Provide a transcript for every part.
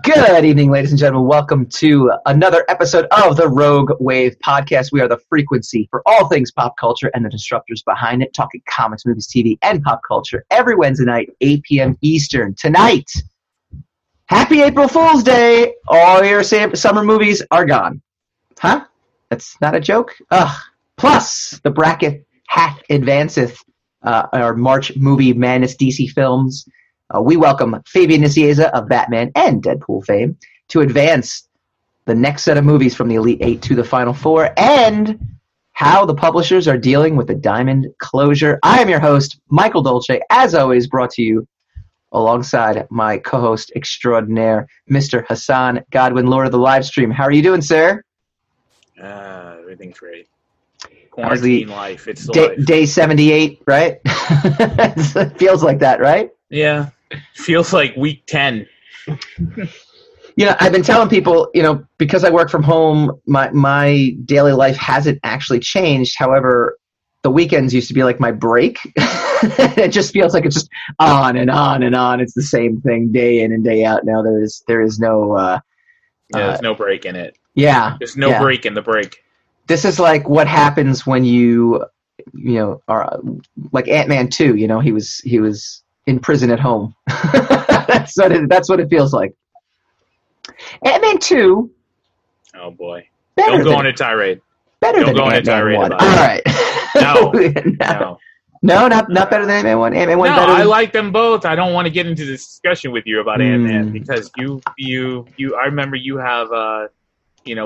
Good evening, ladies and gentlemen. Welcome to another episode of the Rogue Wave podcast. We are the frequency for all things pop culture and the disruptors behind it, talking comics, movies, TV, and pop culture every Wednesday night, 8 p.m. Eastern. Tonight, happy April Fool's Day. All your summer movies are gone. Huh? That's not a joke? Ugh. Plus, the bracket half advanceth our March movie madness DC films. We welcome Fabian Nicieza of Batman and Deadpool fame to advance the next set of movies from the Elite Eight to the Final Four and how the publishers are dealing with the Diamond closure. I am your host, Michael Dolce, as always brought to you alongside my co-host extraordinaire, Mr. Hassan Godwin, Lord of the Livestream. How are you doing, sir? Everything's great. Quarantine life. It's day 78, right? It feels like that, right? Yeah. Feels like week 10. I've been telling people, because I work from home, my daily life hasn't actually changed. However, the weekends used to be like my break. It just feels like it's just on and on and on. It's the same thing day in and day out. Now there is no there's no break in it. Yeah. There's no break in the break. This is like what happens when you are like Ant-Man 2, he was in prison at home. That's what it feels like. Ant-Man 2. Oh boy! Don't go on a tirade. Better Don't than go on a Ant-Man tirade 1. about All right. No. Not better than Ant-Man 1. Ant-Man 1 No, better. I like them both. I don't want to get into this discussion with you about Ant-Man because you. I remember you have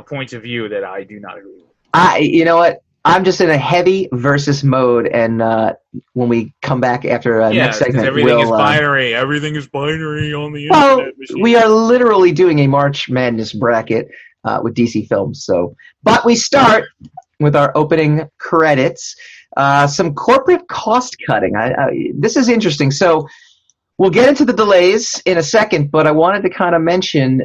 points of view that I do not agree with. You know what? I'm just in a heavy versus mode, and when we come back after next segment, everything is binary. Everything is binary on the internet machine. We are literally doing a March Madness bracket with DC films. But we start with our opening credits. Some corporate cost cutting. This is interesting. So we'll get into the delays in a second, but I wanted to kind of mention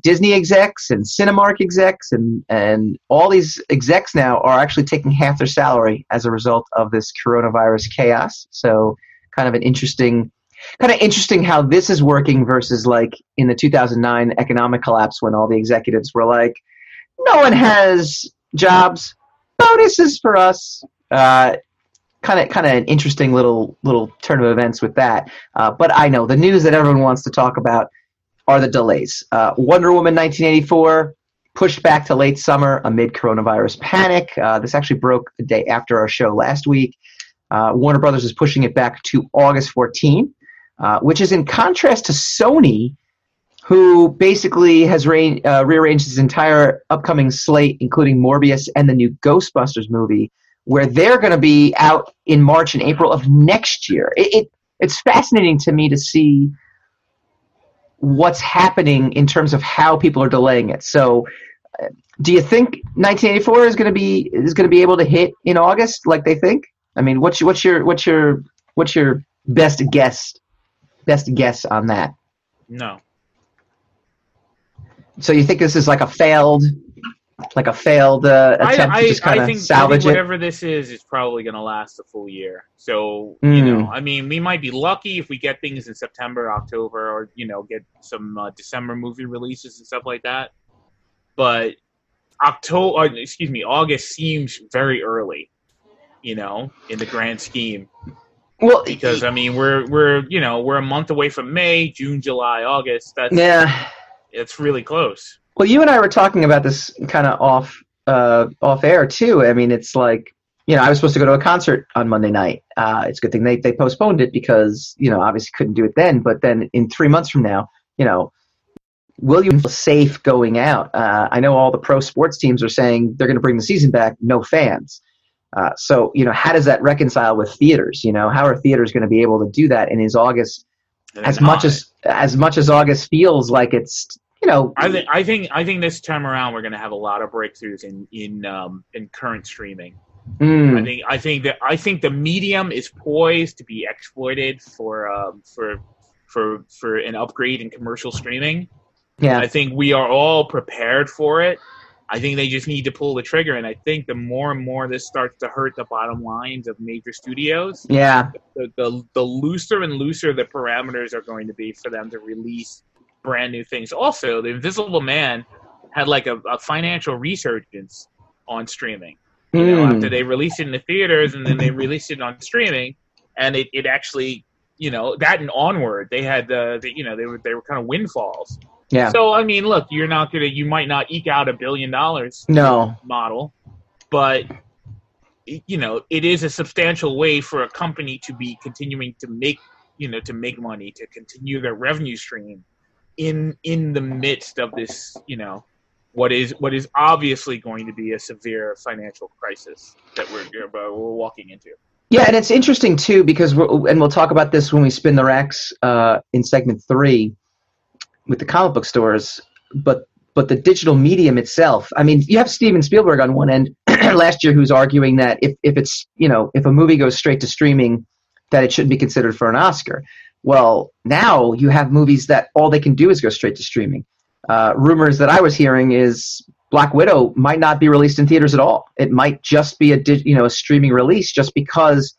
Disney execs and Cinemark execs and all these execs now are actually taking half their salary as a result of this coronavirus chaos. So kind of interesting how this is working versus like in the 2009 economic collapse when all the executives were like, no one has jobs, bonuses for us. Kind of an interesting little turn of events with that. But I know the news that everyone wants to talk about are the delays. Wonder Woman 1984 pushed back to late summer amid coronavirus panic. This actually broke the day after our show last week. Warner Brothers is pushing it back to August 14, which is in contrast to Sony, who basically has rearranged its entire upcoming slate, including Morbius and the new Ghostbusters movie, where they're going to be out in March and April of next year. It's fascinating to me to see what's happening in terms of how people are delaying it. So, do you think 1984 is going to be able to hit in August like they think? I mean, what's your best guess on that? No. So you think this is like a failed attempt to just kind of salvage it? Whatever this is probably going to last a full year. So, we might be lucky if we get things in September, October, or, get some December movie releases and stuff like that. But August seems very early, in the grand scheme. Well, because, we're a month away from May, June, July, August. It's really close. Well, you and I were talking about this kind of off air too. I mean, it's like, I was supposed to go to a concert on Monday night. It's a good thing they postponed it because, obviously couldn't do it then. But then in 3 months from now, will you feel safe going out? I know all the pro sports teams are saying they're going to bring the season back, no fans. So, how does that reconcile with theaters? How are theaters going to be able to do that? And is August, as much as August feels like it's, I think this time around we're going to have a lot of breakthroughs in current streaming. I think the medium is poised to be exploited for an upgrade in commercial streaming. Yeah, I think we are all prepared for it. I think they just need to pull the trigger, and I think the more and more this starts to hurt the bottom lines of major studios, the looser and looser the parameters are going to be for them to release brand new things. Also, The Invisible Man had like a financial resurgence on streaming. You know, after they released it in the theaters and then they released it on streaming, and it actually, you know, that and onward, they had you know, they were kind of windfalls. Yeah. So I mean, look, you might not eke out $1 billion model, but you know, it is a substantial way for a company to be continuing to make money, to continue their revenue stream in the midst of this, you know, what is obviously going to be a severe financial crisis that we're walking into. Yeah, and it's interesting too because we'll talk about this when we spin the racks in segment 3 with the comic book stores, but the digital medium itself. I mean, you have Steven Spielberg on one end last year who's arguing that if it's, you know, if a movie goes straight to streaming, that it shouldn't be considered for an Oscar. Well, now you have movies that all they can do is go straight to streaming. Rumors that I was hearing is Black Widow might not be released in theaters at all. It might just be a streaming release, just because,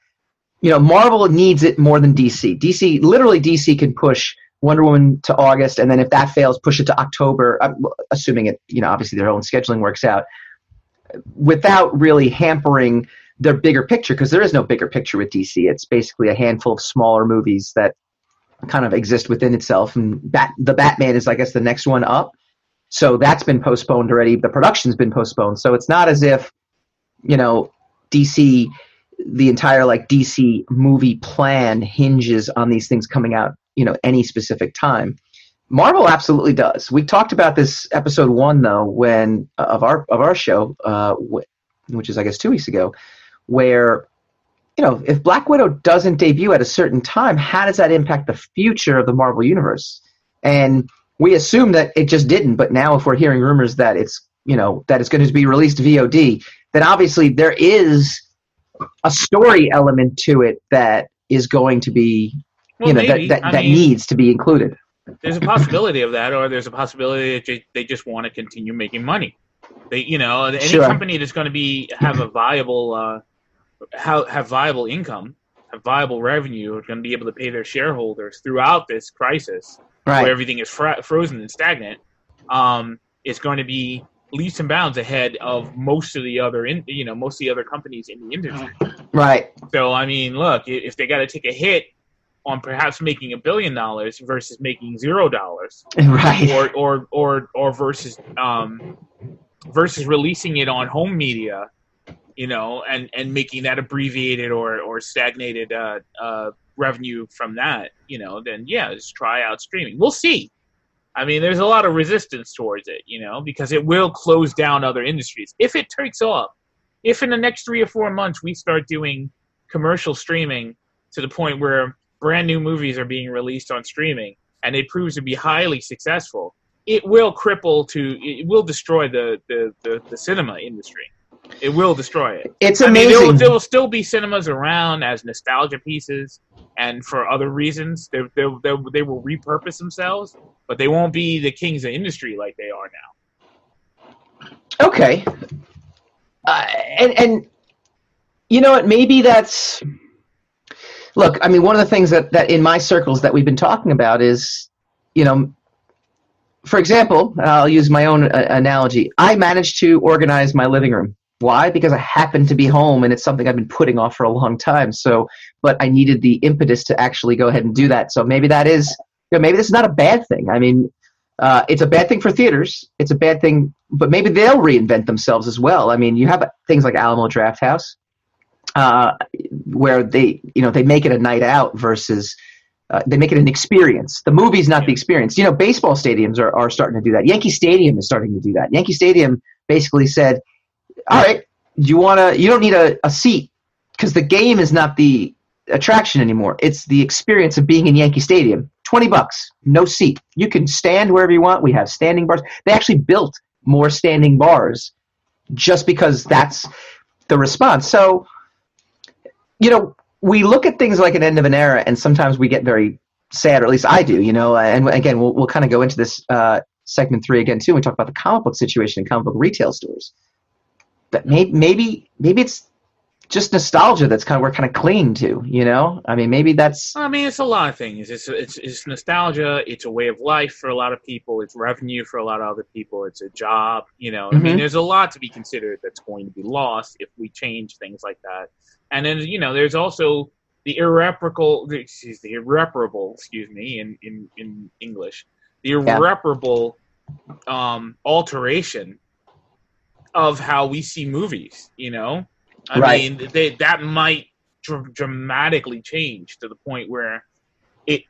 you know, Marvel needs it more than DC. DC can push Wonder Woman to August, and then if that fails, push it to October, assuming it, you know, obviously their own scheduling works out, without really hampering their bigger picture, because there is no bigger picture with DC. It's basically a handful of smaller movies that kind of exist within itself, and the Batman is, I guess, the next one up. So that's been postponed already. The production's been postponed. So it's not as if, you know, DC, the entire like DC movie plan hinges on these things coming out, you know, any specific time. Marvel absolutely does. We talked about this episode 1 though, when of our show, which is I guess 2 weeks ago, where, you know, if Black Widow doesn't debut at a certain time, how does that impact the future of the Marvel Universe? And we assume that it just didn't, but now if we're hearing rumors that it's, you know, that it's going to be released VOD, then obviously there is a story element to it that is going to be, you know, that needs to be included. There's a possibility of that, or there's a possibility that they just want to continue making money. They, you know, any company that's going to have a viable have viable income, have viable revenue, are going to be able to pay their shareholders throughout this crisis, where everything is frozen and stagnant. It's going to be leaps and bounds ahead of most of the other companies in the industry. Right. So I mean, look, if they got to take a hit on perhaps making $1 billion versus making $0, right, or versus releasing it on home media, you know, and making that abbreviated or stagnated revenue from that, you know, then yeah, just try out streaming. We'll see. I mean, there's a lot of resistance towards it, you know, because it will close down other industries. If it takes off, if in the next 3 or 4 months we start doing commercial streaming to the point where brand new movies are being released on streaming and it proves to be highly successful, it will destroy the cinema industry. It will destroy it. It's amazing. I mean, there will still be cinemas around as nostalgia pieces, and for other reasons, they will repurpose themselves, but they won't be the kings of industry like they are now. Okay. And you know what? Maybe that's. Look, I mean, one of the things that in my circles that we've been talking about is, you know, for example, I'll use my own analogy. I managed to organize my living room. Why? Because I happened to be home, and it's something I've been putting off for a long time. So, but I needed the impetus to actually go ahead and do that. So maybe that is, you know, maybe this is not a bad thing. I mean, it's a bad thing for theaters. It's a bad thing, but maybe they'll reinvent themselves as well. I mean, you have things like Alamo Drafthouse, where they make it a night out versus they make it an experience. The movie's not the experience. You know, baseball stadiums are starting to do that. Yankee Stadium is starting to do that. Yankee Stadium basically said, all right, you don't need a seat, because the game is not the attraction anymore. It's the experience of being in Yankee Stadium. $20, no seat. You can stand wherever you want. We have standing bars. They actually built more standing bars just because that's the response. So, you know, we look at things like an end of an era, and sometimes we get very sad, or at least I do, you know, and again, we'll kind of go into this segment 3 again, too. We talk about the comic book situation in comic book retail stores. But maybe it's just nostalgia that's we're kind of clinging to, you know? I mean, maybe that's... I mean, it's a lot of things. It's nostalgia. It's a way of life for a lot of people. It's revenue for a lot of other people. It's a job, you know? I mean, there's a lot to be considered that's going to be lost if we change things like that. And then, you know, there's also the irreparable, in English, the irreparable alteration of how we see movies, you know? I mean, that might dramatically change to the point where it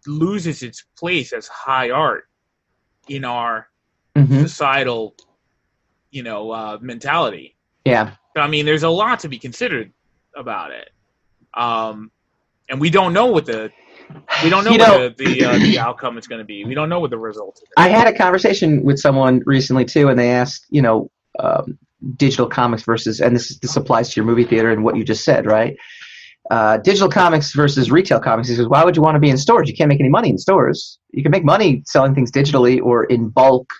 loses its place as high art in our societal, you know, mentality. Yeah. I mean, there's a lot to be considered about it. And we don't know what the outcome is going to be. We don't know what the result is. I had a conversation with someone recently too, and they asked, you know, digital comics versus, and this applies to your movie theater and what you just said, right? Digital comics versus retail comics. He says, why would you want to be in stores? You can't make any money in stores. You can make money selling things digitally or in bulk,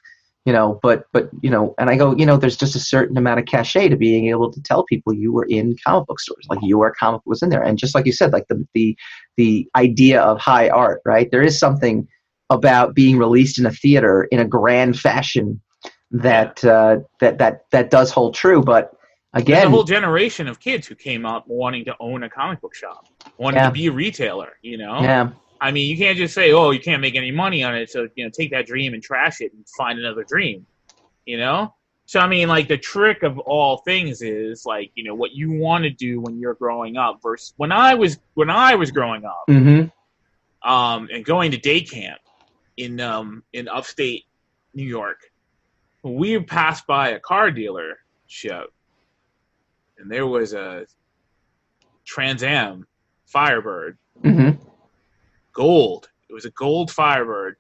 you know, but you know, and I go, you know, there's just a certain amount of cachet to being able to tell people you were in comic book stores, like your comic book was in there. And just like you said, like the idea of high art, right? There is something about being released in a theater in a grand fashion that does hold true. But again, there's a whole generation of kids who came up wanting to own a comic book shop, wanting to be a retailer, you know? Yeah. I mean, you can't just say, oh, you can't make any money on it, so, you know, take that dream and trash it and find another dream, you know? So, I mean, like, the trick of all things is, like, you know, what you want to do when you're growing up versus when I was growing up and going to day camp in upstate New York. We passed by a car dealership, and there was a Trans Am Firebird, gold. It was a gold Firebird.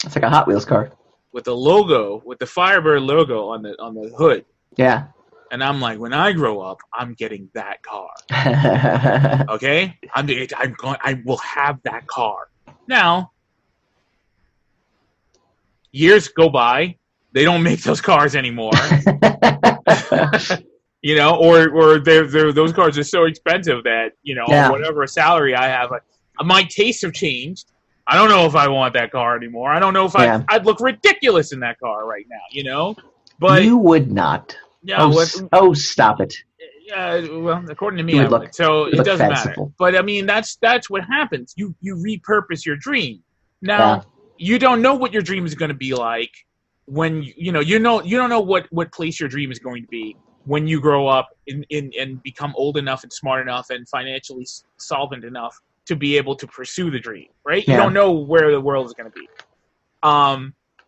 It's like a Hot Wheels car with the Firebird logo on the hood. Yeah. And I'm like, when I grow up, I'm getting that car. Okay, I will have that car. Now, years go by. They don't make those cars anymore. You know, or those cars are so expensive that, you know, whatever salary I have, my tastes have changed. I don't know if I want that car anymore. I don't know if I'd look ridiculous in that car right now, you know? But you would not. Yeah. Stop it. Yeah, well, according to me, I would. So it doesn't matter. But I mean, that's what happens. You repurpose your dream. Now, you don't know what your dream is going to be like when you don't know what place your dream is going to be when you grow up and become old enough and smart enough and financially solvent enough to be able to pursue the dream, right? You don't know where the world is going to be.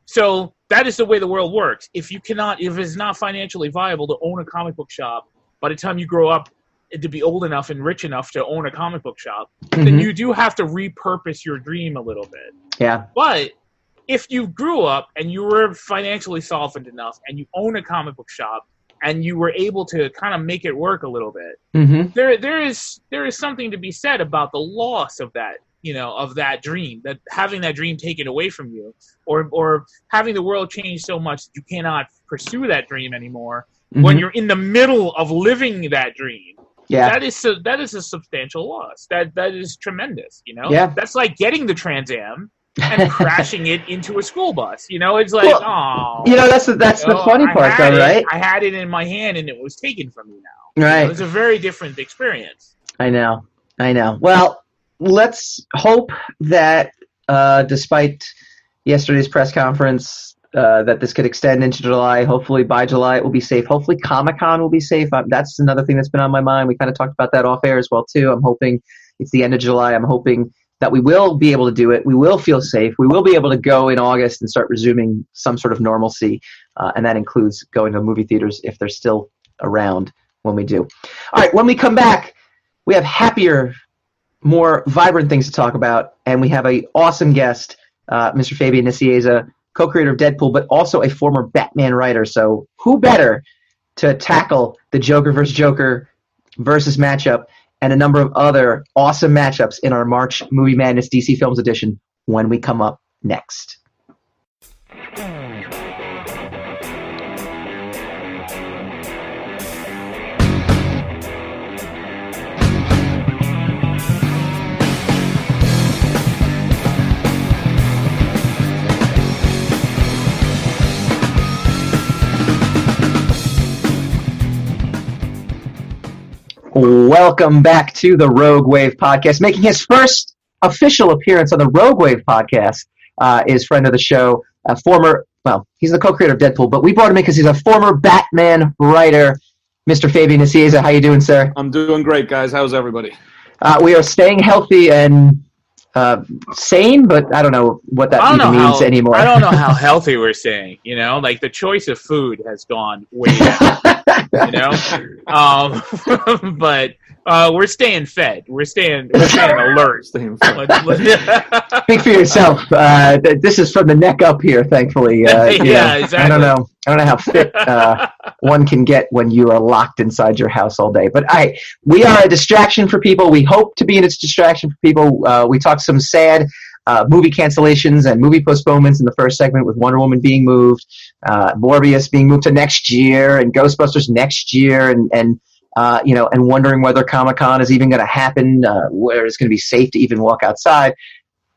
So that is the way the world works. If it's not financially viable to own a comic book shop, by the time you grow up to be old enough and rich enough to own a comic book shop, then you do have to repurpose your dream a little bit. Yeah. But if you grew up and you were financially solvent enough and you own a comic book shop and you were able to kind of make it work a little bit, there is something to be said about the loss of that, you know, of that dream, that having that dream taken away from you, or having the world change so much that you cannot pursue that dream anymore when you're in the middle of living that dream. Yeah. That is a substantial loss. That is tremendous, you know? Yeah. That's like getting the Trans Am and crashing it into a school bus. You know, it's like, you know, that's the funny part, though, right? I had it in my hand and it was taken from me now. Right. You know, it's a very different experience. I know. Well, let's hope that despite yesterday's press conference, that this could extend into July. Hopefully by July it will be safe. Hopefully Comic-Con will be safe. That's another thing that's been on my mind. We kind of talked about that off air as well, too. I'm hoping it's the end of July. I'm hoping that we will be able to do it. We will feel safe. We will be able to go in August and start resuming some sort of normalcy, and that includes going to movie theaters if they're still around when we do. All right, when we come back, we have happier, more vibrant things to talk about, and we have an awesome guest, Mr. Fabian Nicieza, co-creator of Deadpool, but also a former Batman writer. So who better to tackle the Joker versus matchup and a number of other awesome matchups in our March Movie Madness DC Films edition when we come up next. welcome back to the Rogue Wave podcast. Making his first official appearance on the Rogue Wave podcast is friend of the show, he's the co-creator of Deadpool, but we brought him in because he's a former Batman writer, Mr. Fabian Nicieza. How you doing, sir? I'm doing great, guys. How's everybody? We are staying healthy and sane, but I don't know what that even means anymore. I don't know how healthy we're staying. You know, like the choice of food has gone way down. You know, but we're staying fed. We're staying alert. Staying fed. Speak for yourself. This is from the neck up here, thankfully. Yeah, exactly. I don't know how fit one can get when you are locked inside your house all day. But we are a distraction for people. We hope to be a distraction for people. We talked some sad movie cancellations and movie postponements in the first segment, with Wonder Woman being moved, Morbius being moved to next year, and Ghostbusters next year, and wondering whether Comic-Con is even going to happen, where it's going to be safe to even walk outside.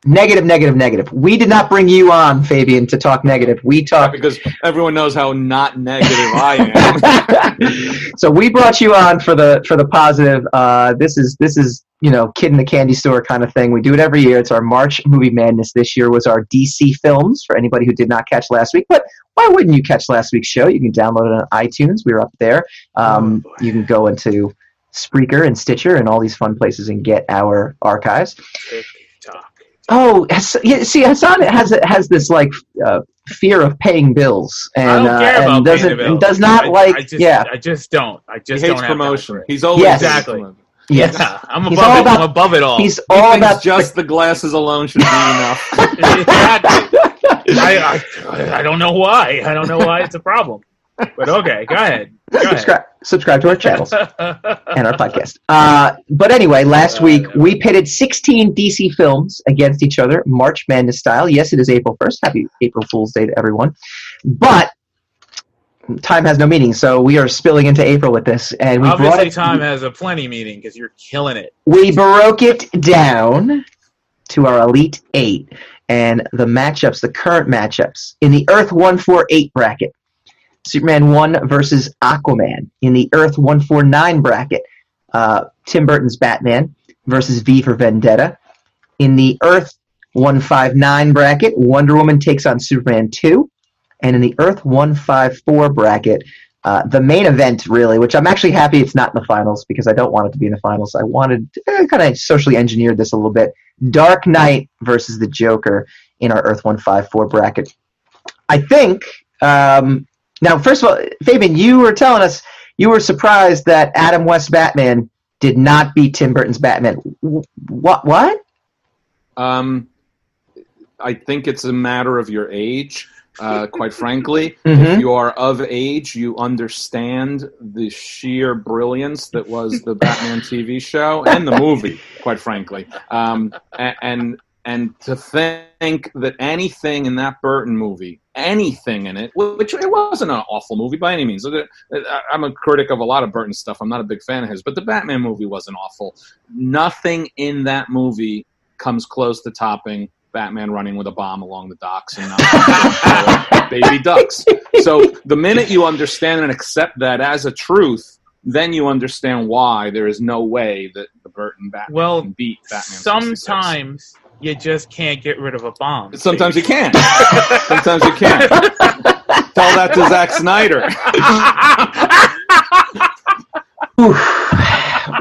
Negative. We did not bring you on, Fabian, to talk negative. We talked because everyone knows how not negative I am. So we brought you on for the positive. This is kid in the candy store kind of thing. We do it every year. It's our March Movie Madness. This year was our DC films, for anybody who did not catch last week. But why wouldn't you catch last week's show? You can download it on iTunes. We were up there. You can go into Spreaker and Stitcher and all these fun places and get our archives. Oh, see, Hassan has this like fear of paying bills, and I don't care about doesn't bills. And does not I just don't. He hates promotion. He's always exactly. Yes, yeah, I'm above it all. He's all about just the glasses alone should be enough. I don't know why. I don't know why it's a problem. But okay, go ahead. Subscribe to our channels and our podcast. But anyway, last week we pitted 16 DC films against each other, March Madness style. Yes, it is April 1st. Happy April Fool's Day to everyone. But time has no meaning, so we are spilling into April with this. And we obviously time has a plenty meaning because you're killing it. We broke it down to our Elite 8 and the current matchups in the Earth 148 bracket. Superman 1 versus Aquaman. In the Earth 149 bracket, Tim Burton's Batman versus V for Vendetta. In the Earth 159 bracket, Wonder Woman takes on Superman 2. And in the Earth 154 bracket, the main event, really, which I'm actually happy it's not in the finals because I don't want it to be in the finals. I wanted kind of socially engineered this a little bit. Dark Knight versus the Joker in our Earth 154 bracket. I think... now, first of all, Fabian, you were telling us you were surprised that Adam West's Batman did not beat Tim Burton's Batman. What? I think it's a matter of your age, quite frankly. Mm-hmm. If you are of age, you understand the sheer brilliance that was the Batman TV show and the movie, quite frankly. And to think that anything in that Burton movie, anything in it, which it wasn't an awful movie by any means. I'm a critic of a lot of Burton stuff. I'm not a big fan of his, but the Batman movie wasn't awful. Nothing in that movie comes close to topping Batman running with a bomb along the docks and not baby ducks. So the minute you understand and accept that as a truth, then you understand why there is no way that the Burton Batman can beat Batman. Sometimes you just can't get rid of a bomb. Sometimes you can. Sometimes you can. Tell that to Zack Snyder.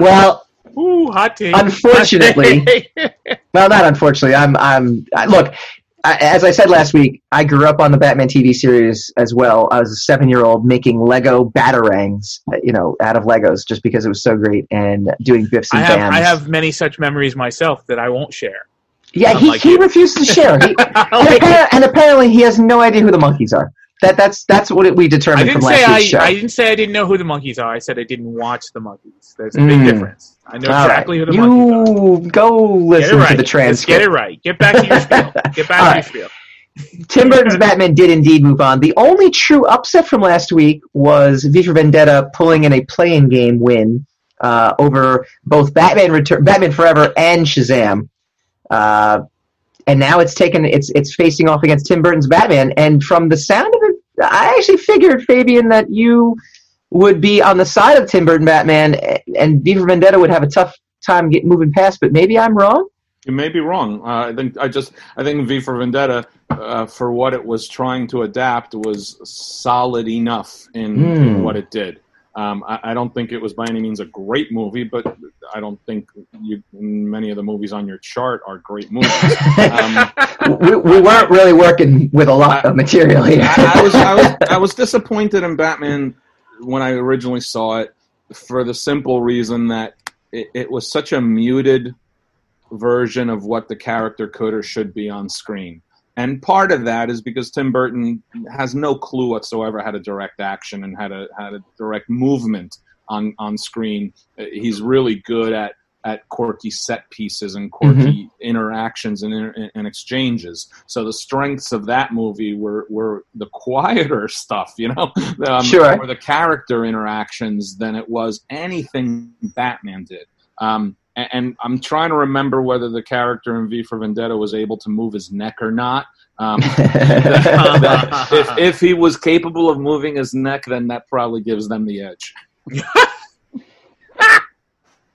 Well, hot take. Unfortunately, well, not unfortunately. Look. As I said last week, I grew up on the Batman TV series as well. I was a 7-year-old making Lego Batarangs, out of Legos, just because it was so great, and doing biffs and bams. I have many such memories myself that I won't share. Yeah, he refuses to share. And apparently he has no idea who the monkeys are. That's what we determined from last week's show. I didn't say I didn't know who the monkeys are. I said I didn't watch the monkeys. There's a big difference. I know exactly who the monkeys are. You go listen to the transcript. Let's get it right. Get back to your spiel. Your spiel. Tim Burton's Batman did indeed move on. The only true upset from last week was V for Vendetta pulling in a play-in game win over both Batman Forever and Shazam. And now it's facing off against Tim Burton's Batman. And from the sound of it, I actually figured, Fabian, that you would be on the side of Tim Burton Batman, and V for Vendetta would have a tough time moving past. But maybe I'm wrong. You may be wrong. I think V for Vendetta, for what it was trying to adapt, was solid enough in what it did. I don't think it was by any means a great movie, but I don't think many of the movies on your chart are great movies. We weren't really working with a lot of material here. I was disappointed in Batman when I originally saw it, for the simple reason that it was such a muted version of what the character could or should be on screen. And part of that is because Tim Burton has no clue whatsoever how to direct action and how to direct movement on screen. He's really good at quirky set pieces and quirky interactions and exchanges. So the strengths of that movie were the quieter stuff, or the character interactions than it was anything Batman did. And I'm trying to remember whether the character in V for Vendetta was able to move his neck or not. If he was capable of moving his neck, then that probably gives them the edge.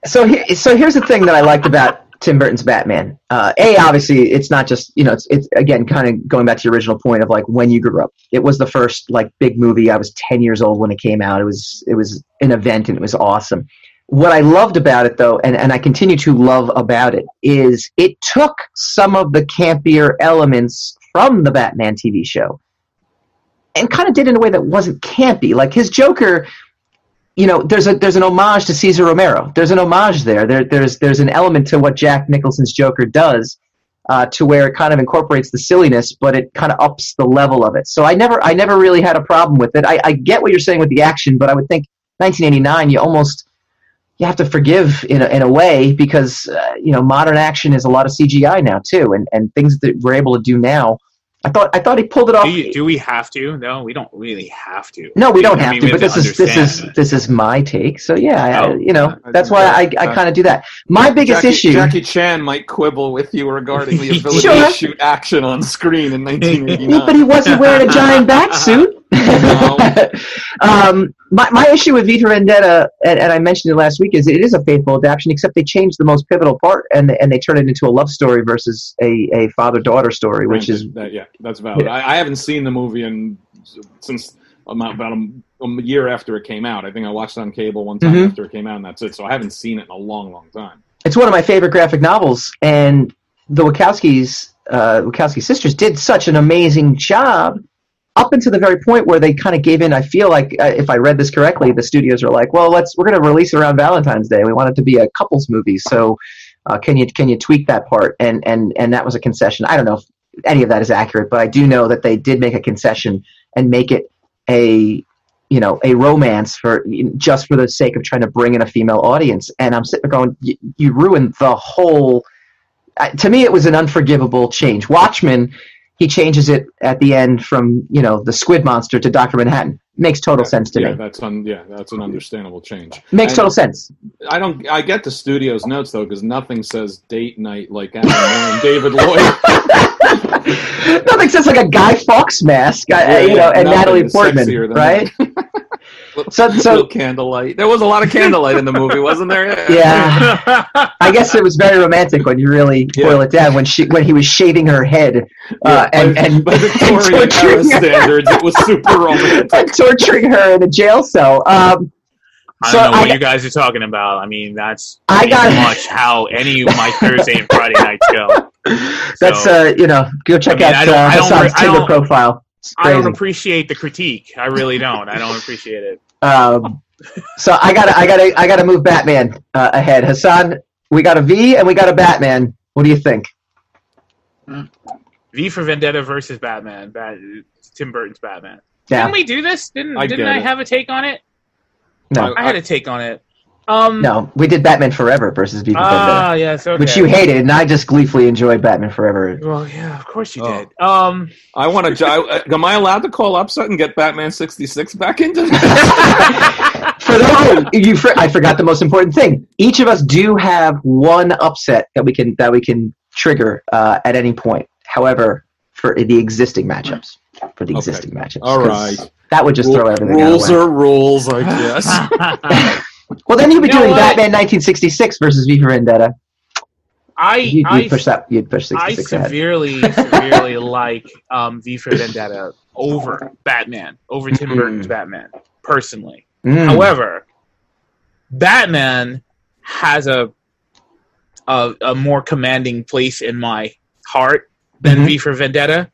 So here's the thing that I liked about Tim Burton's Batman. Obviously, it's not just, it's again, kind of going back to your original point of like when you grew up. It was the first like big movie. I was 10 years old when it came out. It was an event and it was awesome. What I loved about it, though, and I continue to love about it, is it took some of the campier elements from the Batman TV show and kind of did it in a way that wasn't campy. Like his Joker, there's an homage to Cesar Romero. There's an homage there. There's an element to what Jack Nicholson's Joker does, to where it kind of incorporates the silliness, but it kind of ups the level of it. So I never really had a problem with it. I get what you're saying with the action, but I would think 1989, you have to forgive in a way because modern action is a lot of CGI now too, and things that we're able to do now. I thought he pulled it off. Do we have to? No, we don't really have to. No, we don't have to. But this is my take. So yeah, that's why I kind of do that. My biggest issue. Jackie Chan might quibble with you regarding the ability to shoot action on screen in 1989. Yeah, but he wasn't wearing a giant bat suit. My issue with V for Vendetta, and I mentioned it last week, is it is a faithful adaptation, except they changed the most pivotal part and they turned it into a love story versus a father-daughter story, which is that's valid. Yeah. I haven't seen the movie since about a year after it came out. I think I watched it on cable one time after it came out, and that's it. So I haven't seen it in a long, long time. It's one of my favorite graphic novels, and the Wachowski sisters did such an amazing job up until the very point where they kind of gave in. I feel like, if I read this correctly, the studios are like, well, we're going to release it around Valentine's Day. We want it to be a couples movie, so can you tweak that part? And that was a concession. I don't know if any of that is accurate, but I do know that they did make a concession and make it a romance just for the sake of trying to bring in a female audience. And I'm sitting there going, you ruined the whole. To me, it was an unforgivable change. Watchmen, he changes it at the end from the Squid Monster to Dr. Manhattan. Makes total sense to me. That's an understandable change. Makes total sense. I get the studio's notes though, because nothing says date night like Adam and David Lloyd. Nothing says like a Guy Fawkes mask, and Natalie Portman, right? So candlelight. There was a lot of candlelight in the movie, wasn't there? Yeah. I guess it was very romantic when you really boil it down. When he was shaving her head, and by Victorian era standards, it was super romantic. And torturing her in a jail cell. I don't know what you guys are talking about. I mean, that's pretty much how any of my Thursday and Friday nights go. That's go check out Hassan's Tinder profile. I don't appreciate the critique. I really don't. I don't appreciate it. So I gotta move Batman ahead. Hassan, we got a V and we got a Batman. What do you think? V for Vendetta versus Batman. Tim Burton's Batman. Yeah. Didn't we do this? Didn't I have a take on it? No, I had a take on it. No, we did Batman Forever versus V for Vendetta. Yes, okay. Which you hated, and I just gleefully enjoyed Batman Forever. Well, yeah, of course you did. I want to. Am I allowed to call upset and get Batman 66 back into this? I forgot the most important thing. Each of us do have one upset that we can trigger at any point. However, for the existing matchups. All right. That would just throw everything rules out. Rules are rules, I guess. Well, then you'd be doing Batman 1966 versus V for Vendetta. You'd push 66 I ahead. severely like V for Vendetta over Batman, over Tim Burton's Batman, personally. However, Batman has a more commanding place in my heart than V for Vendetta,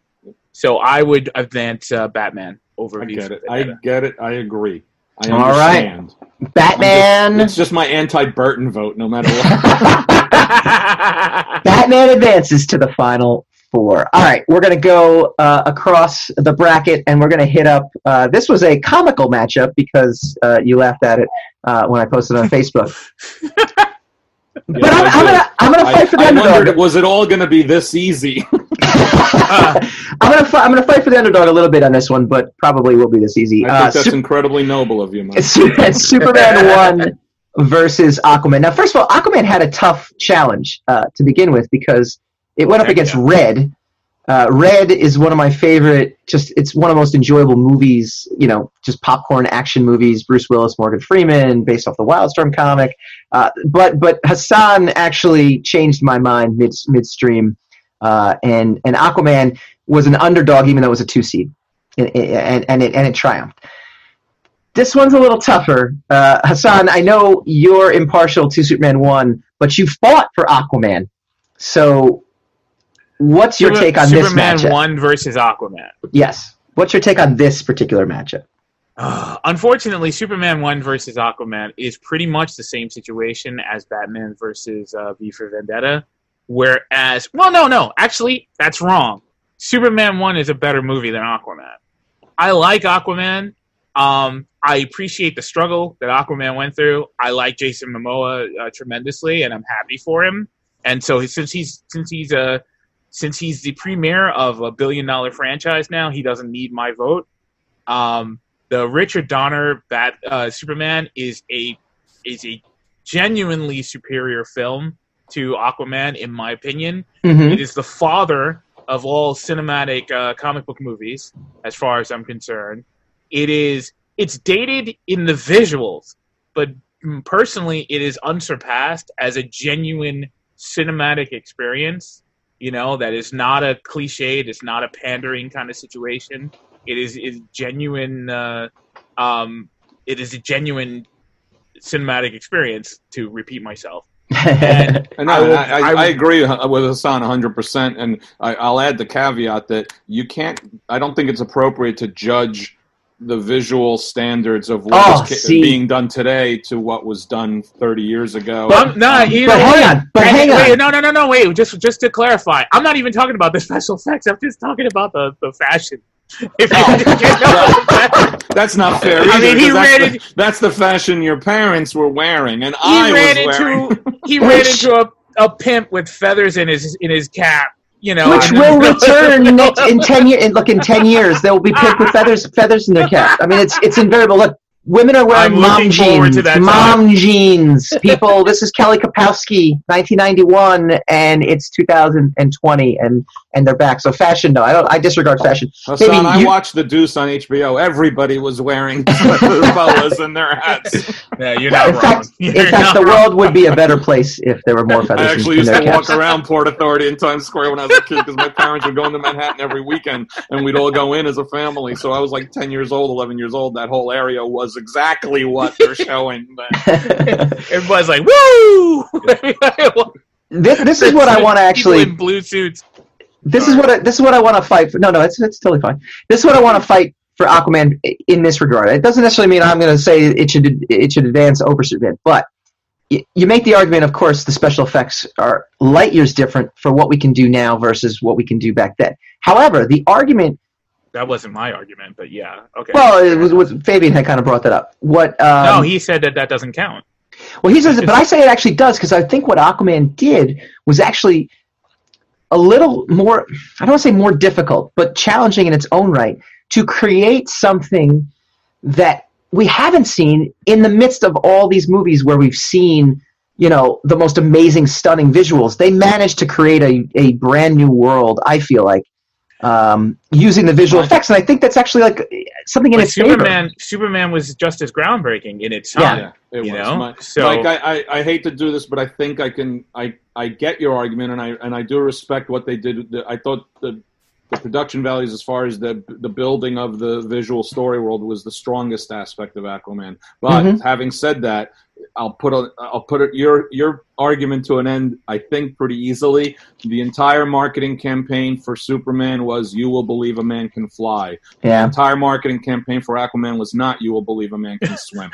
so I would advance Batman over V for Vendetta. I get it. I agree. I understand. All right. Batman. It's just my anti-Burton vote, no matter what. Batman advances to the final four. All right, we're going to go across the bracket, and we're going to hit up. This was a comical matchup because you laughed at it when I posted on Facebook. But I'm gonna fight for the underdog. Wondered, was it all gonna be this easy? I'm gonna fight for the underdog a little bit on this one, but probably will be this easy. I think that's incredibly noble of you, Mike. It's Superman 1 versus Aquaman. Now, first of all, Aquaman had a tough challenge to begin with because it went up against Red. Red is one of my favorite. It's one of the most enjoyable movies. Just popcorn action movies. Bruce Willis, Morgan Freeman, based off the Wildstorm comic. But Hassan actually changed my mind midstream, and Aquaman was an underdog, even though it was a 2 seed, and it triumphed. This one's a little tougher. Hassan, I know you're impartial to Superman 1, but you fought for Aquaman, so. What's your take on this matchup? Superman 1 versus Aquaman. Yes. What's your take on this particular matchup? Unfortunately, Superman 1 versus Aquaman is pretty much the same situation as Batman versus V for Vendetta. Whereas, no. Actually, that's wrong. Superman 1 is a better movie than Aquaman. I like Aquaman. I appreciate the struggle that Aquaman went through. I like Jason Momoa tremendously, and I'm happy for him. And so since he's the premier of a $1 billion franchise now, he doesn't need my vote. The Richard Donner Superman is a genuinely superior film to Aquaman, in my opinion. Mm-hmm. It is the father of all cinematic comic book movies, as far as I'm concerned. It's dated in the visuals, but personally, it is unsurpassed as a genuine cinematic experience. That is not a cliche. It is not a pandering kind of situation. It is genuine. It is a genuine cinematic experience. To repeat myself, and I agree with Hassan 100%. And I'll add the caveat that you can't. I don't think it's appropriate to judge the visual standards of what is being done today to what was done 30 years ago. Hang on. No. Wait, just to clarify, I'm not even talking about the special effects. I'm just talking about the fashion. That's not fair. That's the fashion your parents were wearing, and he ran into a pimp with feathers in his cap. Which will return in 10 years. Look, in 10 years, there will be pimped with feathers in their cap. I mean, it's invariable. Look, women are wearing mom jeans. People, this is Kelly Kapowski, 1991, and it's 2020, and they're back. So fashion, no, I disregard fashion. Hassan, I watched The Deuce on HBO. Everybody was wearing boas in their hats. Yeah, you're not wrong. In fact, the world would be a better place if there were more feathers. I actually used to walk around Port Authority in Times Square when I was a kid because my parents would go into Manhattan every weekend, and we'd all go in as a family. So I was like 10 years old, 11 years old. That whole area was exactly what they're showing. Everybody's like, woo! This is what I want to actually. People in blue suits. This is what I want to fight for. No, it's totally fine. This is what I want to fight for Aquaman in this regard. It doesn't necessarily mean I'm going to say it should advance over Superman, but you make the argument. Of course, the special effects are light years different for what we can do now versus what we can do back then. However, the argument. That wasn't my argument, but yeah, okay. Well, it was Fabian had kind of brought that up. No, he said that doesn't count. Well, he says, but I say it actually does because I think what Aquaman did was actually a little more, I don't want to say more difficult, but challenging in its own right to create something that we haven't seen in the midst of all these movies where we've seen, the most amazing, stunning visuals. They managed to create a brand new world, I feel like, using the visual effects, and I think that's actually like something in its favor. Superman was just as groundbreaking in its time. Yeah, it was. So, Mike, I hate to do this, but I think I get your argument, and I do respect what they did. I thought the production values, as far as the building of the visual story world, was the strongest aspect of Aquaman. But having said that, I'll put your argument to an end, I think, pretty easily. The entire marketing campaign for Superman was "You will believe a man can fly." Yeah. The entire marketing campaign for Aquaman was not "You will believe a man can swim."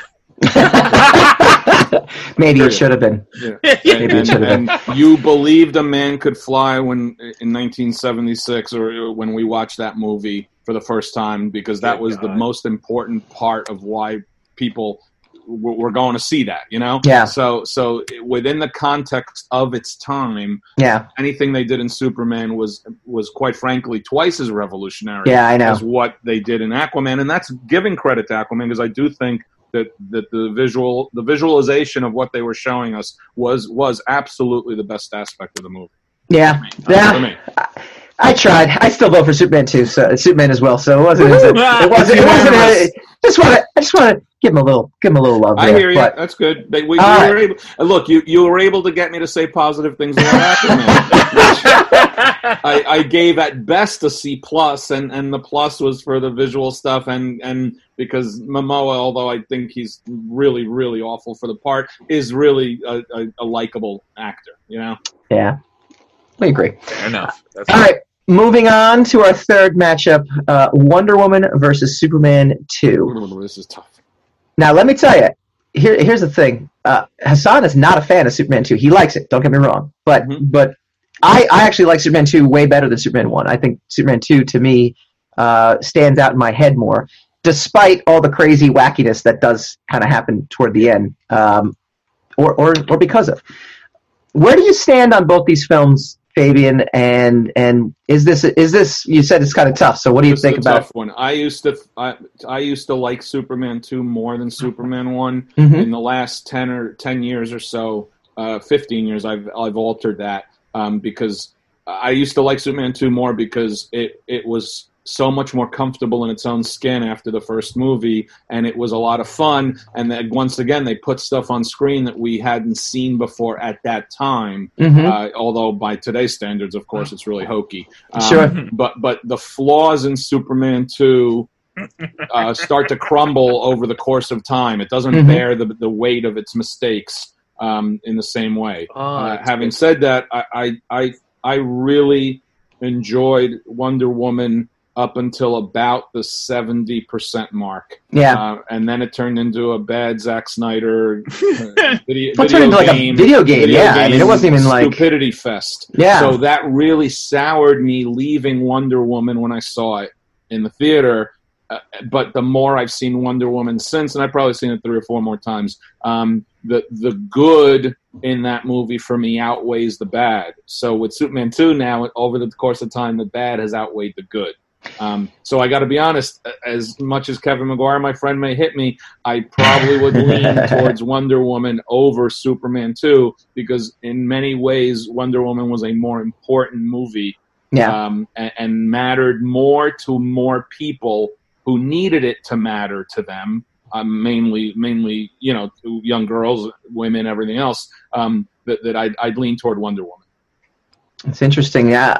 Maybe it should have been. Yeah. Maybe it should have been. You believed a man could fly when in 1976, or when we watched that movie for the first time, because that was the most important part of why people were going to see that. Yeah. So within the context of its time, anything they did in Superman was quite frankly twice as revolutionary. Yeah, I know. As what they did in Aquaman, and that's giving credit to Aquaman, because I do think that the visualization of what they were showing us was absolutely the best aspect of the movie. Yeah, for me. I tried. I still vote for Superman too. So Superman as well. So it wasn't. It wasn't. I just want to give him a little love. I hear you. That's good. We were able. Look, you were able to get me to say positive things about Aquaman. I gave at best a C+, and the plus was for the visual stuff, and because Momoa, although I think he's really, really awful for the part, is really a likable actor. Yeah. I agree. Fair enough. All right, moving on to our third matchup, Wonder Woman versus Superman 2. This is tough. Now, let me tell you, here's the thing. Hassan is not a fan of Superman 2. He likes it, don't get me wrong. But I actually like Superman 2 way better than Superman 1. I think Superman 2, to me, stands out in my head more, despite all the crazy wackiness that does kind of happen toward the end, or because of. Where do you stand on both these films, Fabian, and is this you said it's kind of tough, so what do you think about it? Tough one. I used to like Superman 2 more than Superman 1. In the last 10 years or so, 15 years, I've altered that, because I used to like Superman 2 more because it was so much more comfortable in its own skin after the first movie, and it was a lot of fun. And then once again, they put stuff on screen that we hadn't seen before at that time. Although by today's standards, of course, it's really hokey. Sure. But the flaws in Superman 2 start to crumble over the course of time. It doesn't bear the weight of its mistakes in the same way. Having said that, I really enjoyed Wonder Woman up until about the 70% mark. Yeah. And then it turned into a bad Zack Snyder video game. Yeah, I mean, it wasn't even like stupidity fest. Yeah. So that really soured me leaving Wonder Woman when I saw it in the theater. But the more I've seen Wonder Woman since, and I've probably seen it 3 or 4 more times, the good in that movie for me outweighs the bad. So with Superman 2 now, over the course of time, the bad has outweighed the good. So I got to be honest, as much as Kevin McGuire, my friend, may hit me, I probably would lean towards Wonder Woman over Superman 2, because in many ways Wonder Woman was a more important movie, and mattered more to more people who needed it to matter to them, mainly young girls, women, everything else, that I'd lean toward Wonder Woman. It's interesting. Yeah,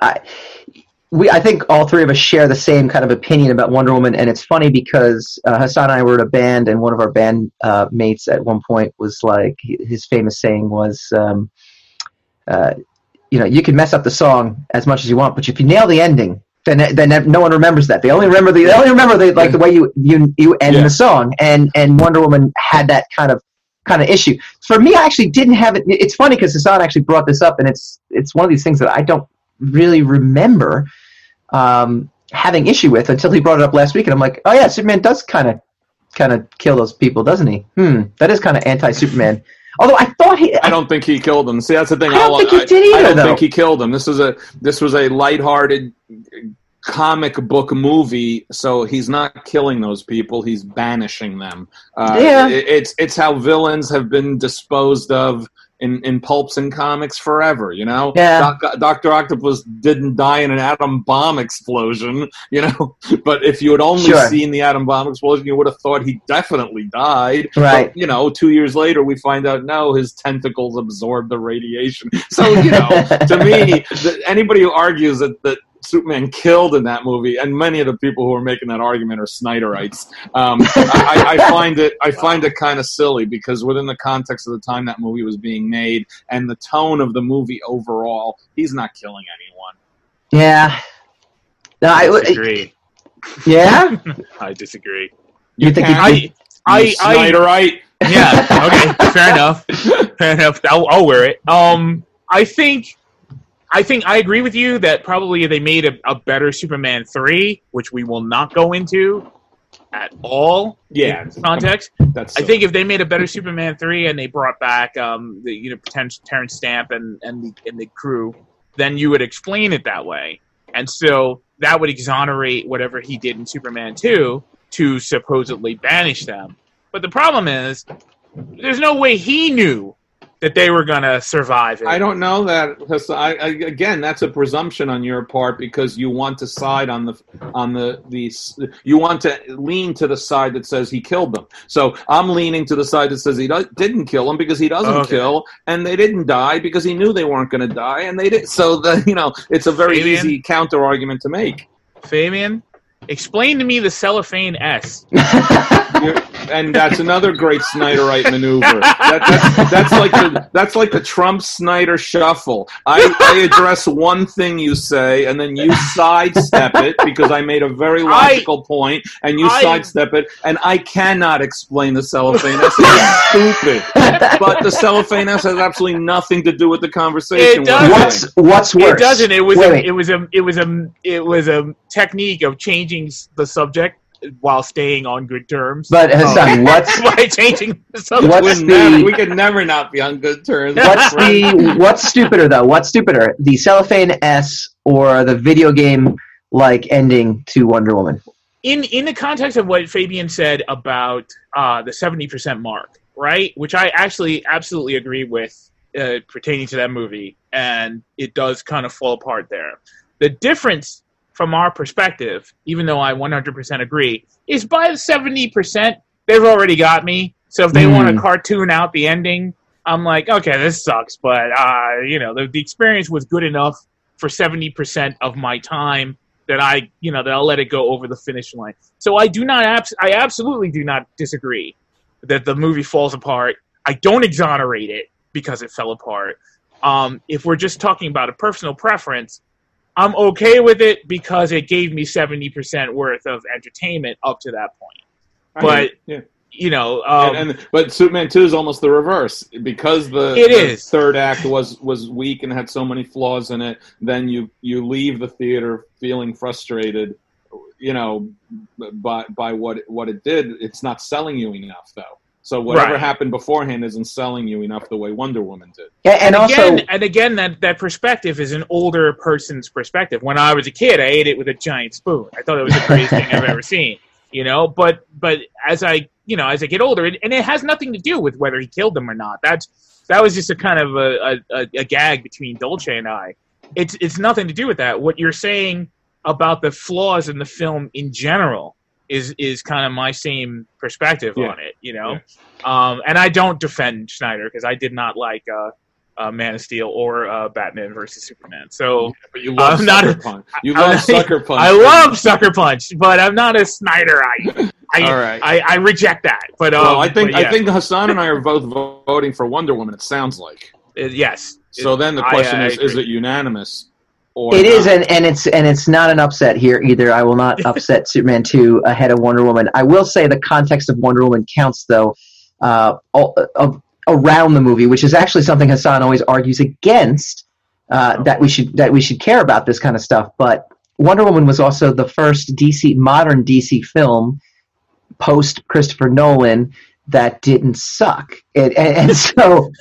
I think all three of us share the same kind of opinion about Wonder Woman, and it's funny because Hassan and I were in a band, and one of our band mates at one point was like, his famous saying was, you can mess up the song as much as you want, but if you nail the ending, then no one remembers that. They only remember the way you end the song, and Wonder Woman had that kind of issue. For me, I actually didn't have it. It's funny because Hassan actually brought this up, and it's one of these things that I don't really remember having issue with until he brought it up last week, and I'm like, oh yeah, Superman does kind of kill those people, doesn't he? That is kind of anti-Superman. Although I thought I don't think he killed them. See, that's the thing. I don't think he did either. I don't think he killed them. This was a lighthearted comic book movie, so he's not killing those people. He's banishing them. It's how villains have been disposed of in pulps and comics forever, you know? Yeah. Dr. Octopus didn't die in an atom bomb explosion, you know? But if you had only seen the atom bomb explosion, you would have thought he definitely died. Right. But, you know, 2 years later, we find out, no, his tentacles absorbed the radiation. So, you know, to me, anybody who argues that Superman killed in that movie, and many of the people who are making that argument are Snyderites. I find it kind of silly, because within the context of the time that movie was being made and the tone of the movie overall, he's not killing anyone. Yeah. No, I disagree. Yeah? I disagree. You think Snyderite? Yeah. Okay. Fair enough. Fair enough. I'll wear it. I think I agree with you that probably they made a better Superman 3, which we will not go into at all. Yeah, in context. I think if they made a better Superman 3 and they brought back Terrence Stamp and the crew, then you would explain it that way, and so that would exonerate whatever he did in Superman 2 to supposedly banish them. But the problem is, there's no way he knew that they were going to survive it. I don't know that. Again, that's a presumption on your part, because you want to side you want to lean to the side that says he killed them. So I'm leaning to the side that says he didn't kill them, because he doesn't kill, and they didn't die because he knew they weren't going to die, and they did. So it's a very easy counter argument to make. Fabian, explain to me the cellophane S. And that's another great Snyderite maneuver. That's like the Trump Snyder shuffle. I address one thing you say, and then you sidestep it, because I made a very logical point, and you sidestep it, and I cannot explain the cellophane S. It's stupid. But the cellophane S has absolutely nothing to do with the conversation. It doesn't. What's worse? It doesn't. It was a technique of changing the subject while staying on good terms. But Hassan, by changing the subject? We could never not be on good terms. What's stupider though? What's stupider, the cellophane S or the video game like ending to Wonder Woman? In the context of what Fabian said about the 70% mark, right? Which I actually absolutely agree with pertaining to that movie, and it does kind of fall apart there. The difference from our perspective, even though I 100% agree, is by the 70%, they've already got me. So if they want to cartoon out the ending, I'm like, okay, this sucks, but the experience was good enough for 70% of my time that I'll let it go over the finish line. So I absolutely do not disagree that the movie falls apart. I don't exonerate it because it fell apart. If we're just talking about a personal preference, I'm okay with it because it gave me 70% worth of entertainment up to that point. But Superman 2 is almost the reverse, because the third act was weak and had so many flaws in it. Then you leave the theater feeling frustrated, by what it did. It's not selling you enough, though. So whatever happened beforehand isn't selling you enough the way Wonder Woman did. Yeah, and again, that perspective is an older person's perspective. When I was a kid, I ate it with a giant spoon. I thought it was the greatest thing I've ever seen. But as I get older, and it has nothing to do with whether he killed them or not. That was just a kind of a gag between Dolce and I. It's nothing to do with that. What you're saying about the flaws in the film in general is kind of my same perspective on it, and I don't defend Snyder because I did not like Man of Steel or Batman versus Superman. So but you love Sucker Punch. Sucker Punch. I love Sucker Punch, but I'm not a Snyderite. I reject that. But I think Hassan and I are both voting for Wonder Woman. It sounds like yes. So then the question is it unanimous? It is, and it's not an upset here either. I will not upset Superman 2 ahead of Wonder Woman. I will say the context of Wonder Woman counts, though, around the movie, which is actually something Hassan always argues against, that we should care about this kind of stuff. But Wonder Woman was also the first modern DC film post Christopher Nolan that didn't suck, and so.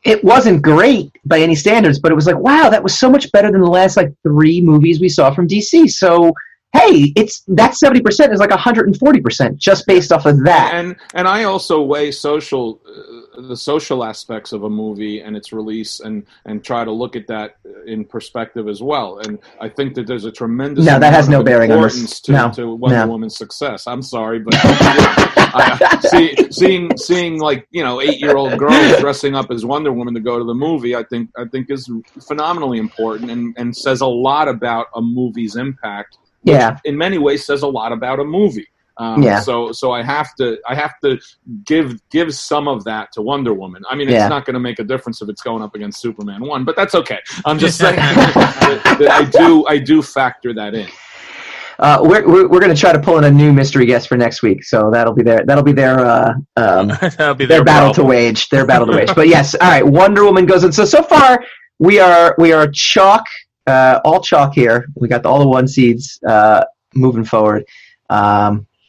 It wasn't great by any standards, but it was like, wow, that was so much better than the last 3 movies we saw from DC. So, hey, that 70% is like 140% just based off of that. And I also weigh social the social aspects of a movie and its release, and try to look at that in perspective as well. And I think that there's a tremendous that has no bearing on importance this. to Wonder Woman's success. I'm sorry, but seeing like 8-year-old girls dressing up as Wonder Woman to go to the movie, I think is phenomenally important and says a lot about a movie's impact. Which in many ways says a lot about a movie. So I have to give some of that to Wonder Woman. I mean, it's not going to make a difference if it's going up against Superman 1, but that's okay. I'm just saying that I do factor that in. We're going to try to pull in a new mystery guest for next week, so that'll be their battle to wage. Their battle to wage. But yes, all right. Wonder Woman goes in. So far we are chalk, all chalk here. We got all the 1 seeds moving forward.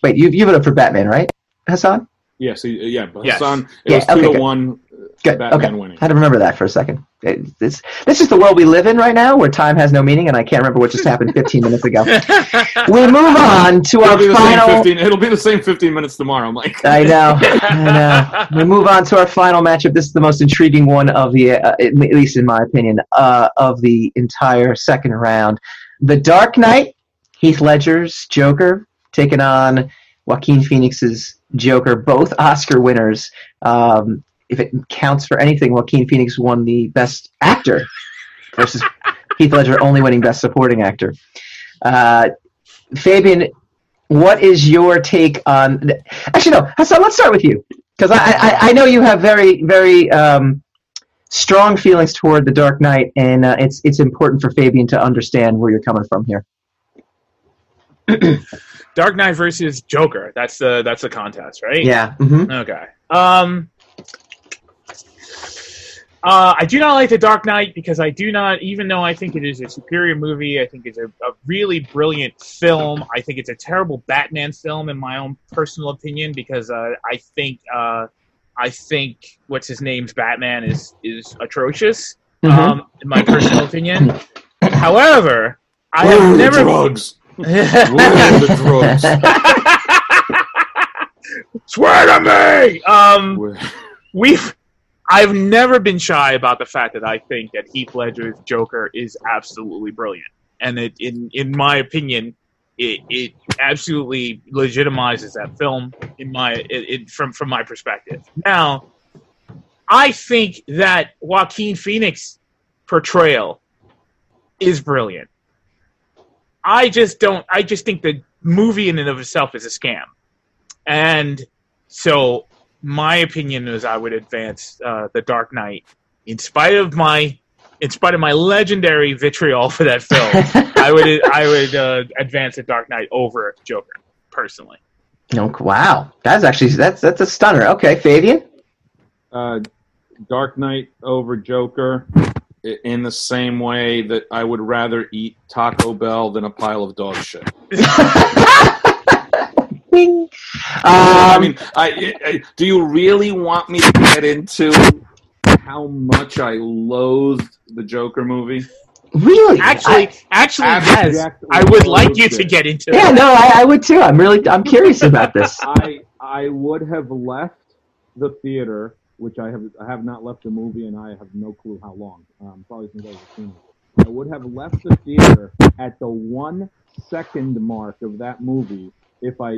Wait, you've given up for Batman, right, Hassan? Yes, Yes. Hassan. It was 2-1. Batman winning. I had to remember that for a second. This is the world we live in right now, where time has no meaning, and I can't remember what just happened 15 minutes ago. We move on to our final. It'll be the same 15 minutes tomorrow, Mike. I know. We move on to our final matchup. This is the most intriguing one of the, at least in my opinion, of the entire second round. The Dark Knight, Heath Ledger's Joker, taking on Joaquin Phoenix's Joker, both Oscar winners. If it counts for anything, Joaquin Phoenix won the Best Actor versus Heath Ledger only winning Best Supporting Actor. Fabian, what is your take on... Actually, no, Hassan, let's start with you. Because I know you have very, very strong feelings toward The Dark Knight, and it's important for Fabian to understand where you're coming from here. Dark Knight versus Joker. That's the contest, right? Yeah. Mm-hmm. Okay. I do not like The Dark Knight because I do not, even though I think it is a superior movie, I think it's a really brilliant film. I think it's a terrible Batman film in my own personal opinion because I think what's his name's Batman is atrocious. In my personal opinion. However, I have never drugs. The drugs. Swear to me. I've never been shy about the fact that I think that Heath Ledger's Joker is absolutely brilliant, and in my opinion, it absolutely legitimizes that film from my perspective. Now, I think that Joaquin Phoenix portrayal is brilliant. I just think the movie in and of itself is a scam, and so. My opinion is I would advance The Dark Knight, in spite of my legendary vitriol for that film. I would advance The Dark Knight over Joker personally. Oh, wow, that's a stunner. Okay, Fabian. Dark Knight over Joker, in the same way that I would rather eat Taco Bell than a pile of dog shit. I mean, do you really want me to get into how much I loathed the Joker movie? Really? Actually, yes. I would like you to get into it. Yeah, no, I would too. I'm curious about this. I would have left the theater, which I have not left the movie, and I have no clue how long. Probably since I was a teenager. I would have left the theater at the 1 second mark of that movie. If I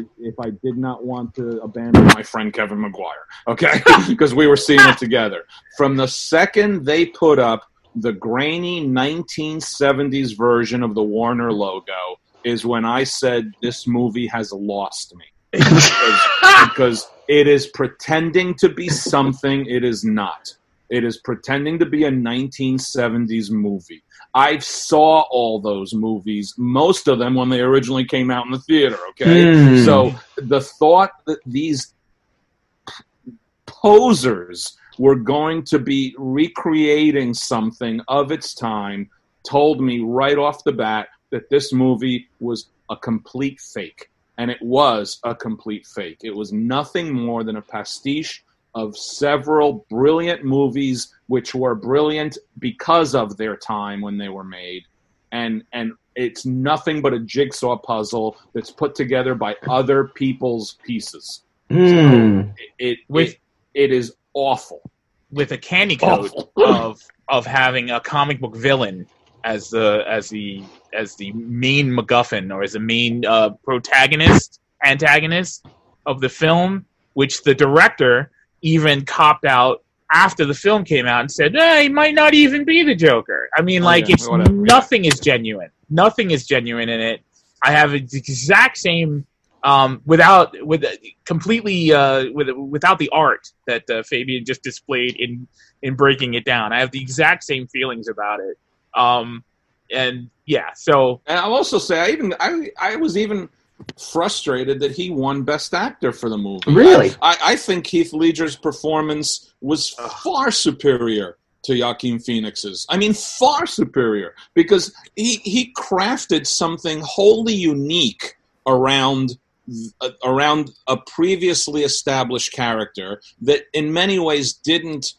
did not want to abandon my friend Kevin McGuire, okay? Because we were seeing it together. From the second they put up the grainy 1970s version of the Warner logo is when I said this movie has lost me. Because it is pretending to be something it is not. It is pretending to be a 1970s movie. I saw all those movies, most of them when they originally came out in the theater, okay? So the thought that these posers were going to be recreating something of its time told me right off the bat that this movie was a complete fake. And it was a complete fake. It was nothing more than a pastiche of several brilliant movies which were brilliant because of their time when they were made. And it's nothing but a jigsaw puzzle that's put together by other people's pieces. So it is awful. With a candy coat of having a comic book villain as the main MacGuffin, or as the main antagonist of the film, which the director even copped out after the film came out and said, he might not even be the Joker. I mean, nothing is genuine. Nothing is genuine in it. I have the exact same, without the art that Fabian just displayed in breaking it down. I have the exact same feelings about it. And I'll also say I was even frustrated that he won Best Actor for the movie. Really? I think Heath Ledger's performance was far superior to Joaquin Phoenix's. I mean, far superior, because he crafted something wholly unique around a previously established character that in many ways didn't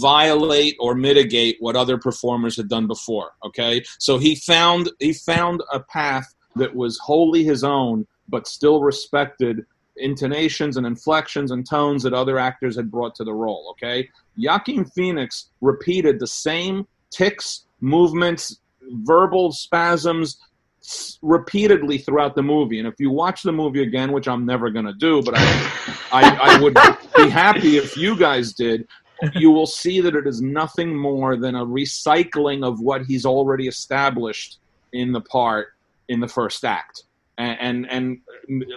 violate or mitigate what other performers had done before. Okay? So he found a path that was wholly his own, but still respected intonations and inflections and tones that other actors had brought to the role, okay? Joaquin Phoenix repeated the same tics, movements, verbal spasms repeatedly throughout the movie. And if you watch the movie again, which I'm never going to do, but I would be happy if you guys did, you will see that it is nothing more than a recycling of what he's already established in the part in the first act, and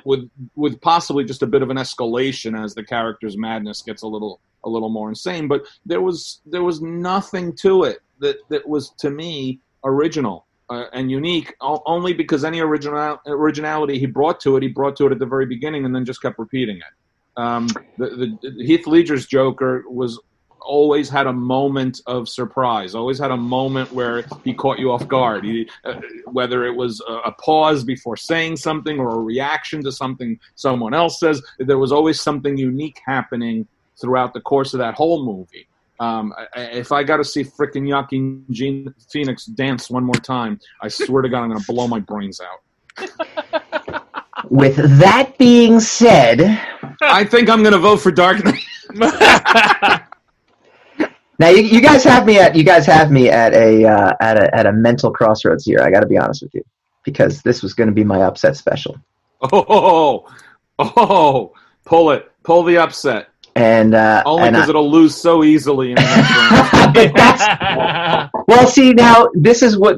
with possibly just a bit of an escalation as the character's madness gets a little more insane. But there was nothing to it that was, to me, original and unique, only because any originality he brought to it at the very beginning and then just kept repeating it. The Heath Ledger's Joker always had a moment of surprise, always had a moment where he caught you off guard, whether it was a pause before saying something or a reaction to something someone else says. There was always something unique happening throughout the course of that whole movie. If I got to see frickin' Joaquin Phoenix dance one more time, I swear to God, I'm going to blow my brains out. With that being said, I think I'm going to vote for Dark Knight. Now you guys have me at a mental crossroads here. I got to be honest with you, because this was going to be my upset special. Pull the upset, and only because it'll lose so easily. Well, see, now this is why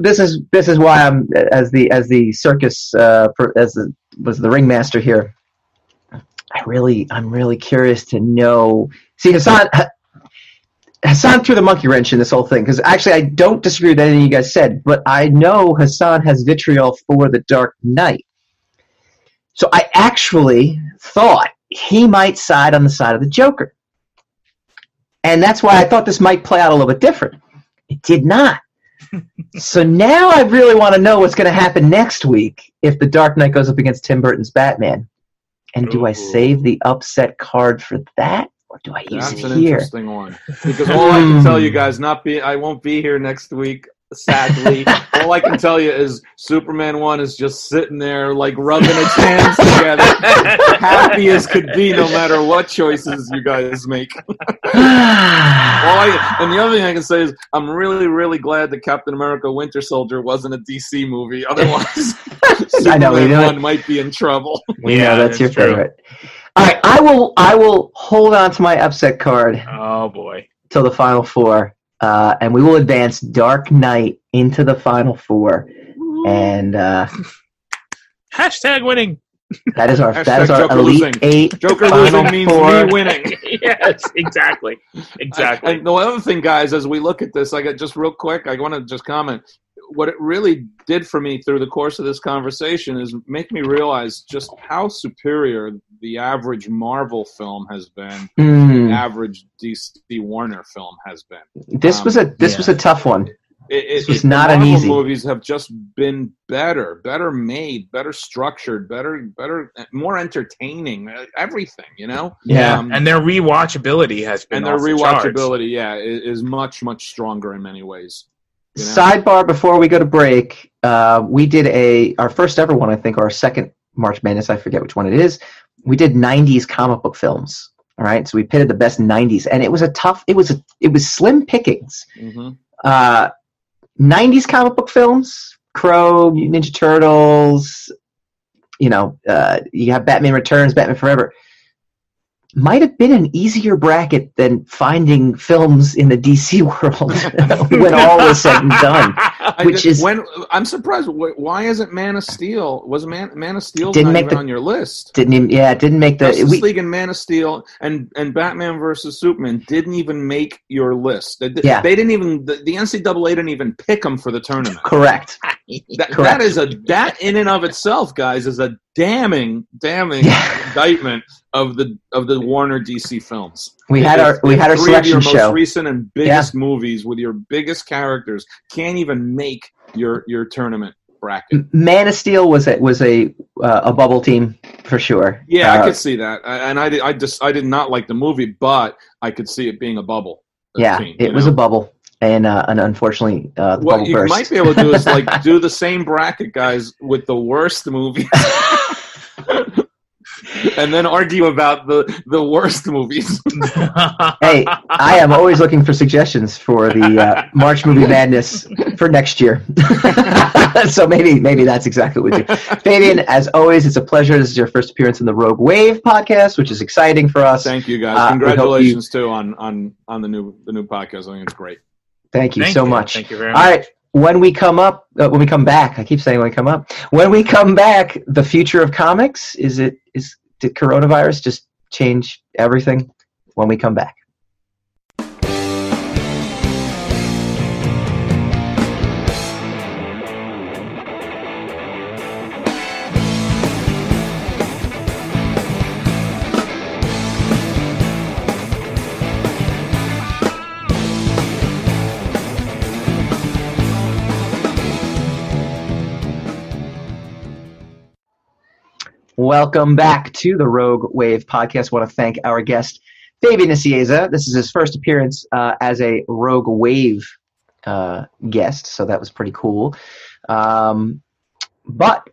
I'm as the circus was the ringmaster here. I'm really curious to know. See, Hassan threw the monkey wrench in this whole thing, because actually I don't disagree with anything you guys said, but I know Hassan has vitriol for The Dark Knight. So I actually thought he might side on the side of the Joker. And that's why I thought this might play out a little bit different. It did not. So now I really want to know what's going to happen next week if The Dark Knight goes up against Tim Burton's Batman. And do I save the upset card for that? Or do I use it here? That's an interesting one. Because all I can tell you guys, I won't be here next week, sadly. All I can tell you is Superman 1 is just sitting there, like, rubbing its hands together, happy as could be, no matter what choices you guys make. And the other thing I can say is I'm really, really glad that Captain America Winter Soldier wasn't a DC movie. Otherwise, Superman 1 might be in trouble. We know that's your favorite. All right, I will hold on to my upset card. Oh boy! Till the Final Four, and we will advance Dark Knight into the Final Four, and hashtag winning. That is our Joker Elite losing. Eight. Joker Final losing means Four. me winning. Yes, exactly. And the other thing, guys, as we look at this, just real quick, I want to just comment. What it really did for me through the course of this conversation is make me realize just how superior the average Marvel film has been, the average DC Warner film has been. This was a tough one. This was not an Marvel easy. Movies have just been better made, better structured, better, more entertaining. Everything, Yeah, and their rewatchability has been. And their rewatchability, is much, much stronger in many ways. Sidebar before we go to break, we did our first ever one, I think, or our second March Madness, I forget which one it is. We did 90s comic book films. All right, so we pitted the best '90s, and it was slim pickings. Mm-hmm. 90s comic book films, Crow, Ninja Turtles. You have Batman Returns, Batman Forever. Might have been an easier bracket than finding films in the DC world when all was said and done. I'm surprised. Why isn't Man of Steel? Was Man of Steel didn't not make even the, on your list? Didn't make the Justice League and Man of Steel and Batman versus Superman didn't even make your list. They didn't even the NCAA didn't even pick them for the tournament. Correct. That in and of itself, guys, is a damning indictment of the Warner DC films. We had our selection show. Your most recent and biggest movies with your biggest characters can't even make your tournament bracket. Man of Steel was a bubble team for sure. Yeah, I could see that, and I did not like the movie, but I could see it being a bubble. It was a bubble. And unfortunately, the bubble burst. What you might be able to do is do the same bracket, guys, with the worst movies. And then argue about the worst movies. Hey, I am always looking for suggestions for the March Movie Madness for next year. So maybe that's exactly what we do. Fabian, as always, it's a pleasure. This is your first appearance in the Rogue Wave podcast, which is exciting for us. Thank you, guys. Congratulations too on the new podcast. I think it's great. Thank you so much. Thank you very much. All right. When we come back, I keep saying when we come up. When we come back, the future of comics, did coronavirus just change everything? When we come back. Welcome back to the Rogue Wave podcast. I want to thank our guest, Fabian Nicieza. This is his first appearance as a Rogue Wave guest, so that was pretty cool. But